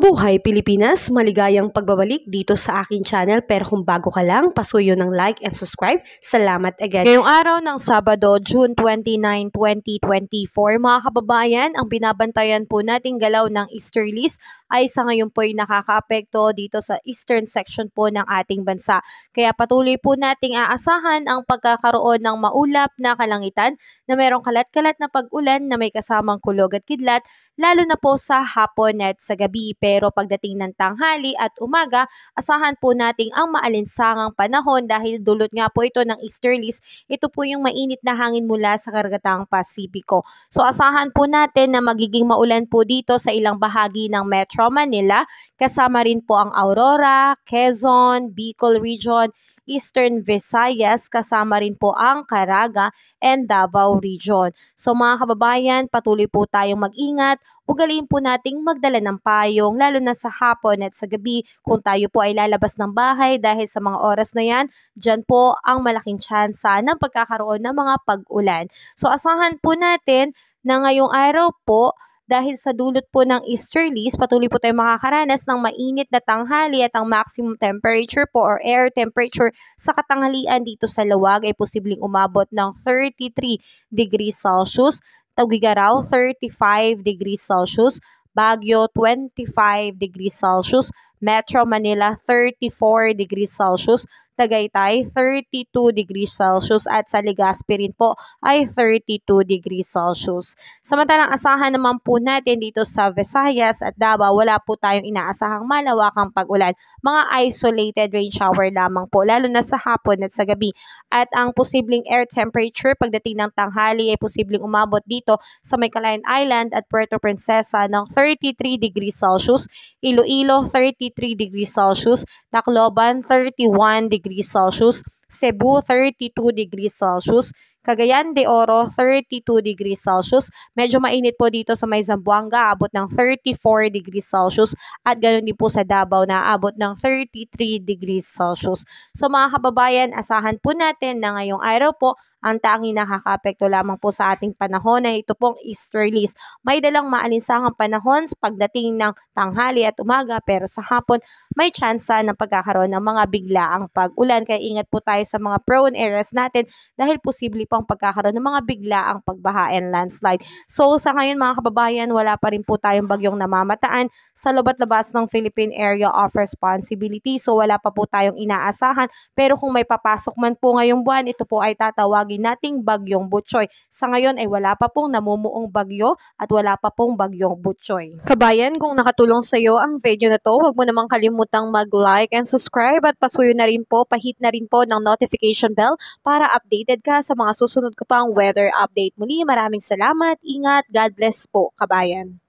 Mabuhay Pilipinas! Maligayang pagbabalik dito sa aking channel, pero kung bago ka lang, pasuyo ng like and subscribe. Salamat agad. Ngayong araw ng Sabado, June 29, 2024, mga kababayan, ang binabantayan po nating galaw ng easterlies ay sa ngayon po ay nakakaapekto dito sa eastern section po ng ating bansa. Kaya patuloy po nating aasahan ang pagkakaroon ng maulap na kalangitan na mayroong kalat-kalat na pag-ulan na may kasamang kulog at kidlat, lalo na po sa hapon at sa gabi. Pero pagdating ng tanghali at umaga, asahan po nating ang maalinsangang panahon dahil dulot nga po ito ng easterlies. Ito po yung mainit na hangin mula sa karagatang Pasipiko. So asahan po natin na magiging maulan po dito sa ilang bahagi ng Metro Manila. Kasama rin po ang Aurora, Quezon, Bicol Region, Eastern Visayas, kasama rin po ang Caraga and Davao Region. So mga kababayan, patuloy po tayong mag-ingat. Ugaliin po nating magdala ng payong lalo na sa hapon at sa gabi kung tayo po ay lalabas ng bahay dahil sa mga oras na yan, dyan po ang malaking tsansa ng pagkakaroon ng mga pag-ulan. So asahan po natin na ngayong araw po, dahil sa dulot po ng easterlies, patuloy po tayo makakaranas ng mainit na tanghali at ang maximum temperature po or air temperature sa katanghalian dito sa Luwag ay posibleng umabot ng 33 degrees Celsius, Tugigaraw 35 degrees Celsius, Baguio 25 degrees Celsius, Metro Manila 34 degrees Celsius, Tagaytay 32 degrees Celsius at sa Legazpi rin po ay 32 degrees Celsius. Samantalang asahan naman po natin dito sa Visayas at Davao, wala po tayong inaasahang malawakang pag-ulan. Mga isolated rain shower lamang po lalo na sa hapon at sa gabi. At ang posibleng air temperature pagdating ng tanghali ay posibleng umabot dito sa Maycalayan Island at Puerto Princesa ng 33 degrees Celsius, Iloilo 33 degrees Celsius, Tacloban 31 degrees Celsius, Cebu 32 degrees Celsius, Cagayan de Oro 32 degrees Celsius. Medyo mainit po dito sa may Zamboanga, abot ng 34 degrees Celsius at ganoon din po sa Davao na abot ng 33 degrees Celsius. So mga kababayan, asahan po natin na ngayong araw po ang tanging nakakaapekto lamang po sa ating panahon ay ito pong easterlies. May dalang maalinsangang panahon sa pagdating ng tanghali at umaga, pero sa hapon may tsansa ng pagkakaroon ng mga biglaang pag-ulan. Kaya ingat po tayo sa mga prone areas natin dahil posible pang pagkakaroon ng mga biglaang pagbaha and landslide. So sa ngayon mga kababayan, wala pa rin po tayong bagyong namamataan sa loob at labas ng Philippine Area of Responsibility. So wala pa po tayong inaasahan, pero kung may papasok man po ngayong buwan, ito po ay tatawagin nating bagyong Butchoy. Sa ngayon ay wala pa pong namumuong bagyo at wala pa pong bagyong Butchoy. Kabayan, kung nakatulong sa iyo ang video na to, huwag mo namang kalimutang mag-like and subscribe at pasuyo na rin po, pahit na rin po ng notification bell para updated ka sa mga susunod ko pang weather update. Muli, maraming salamat, ingat, God bless po, kabayan.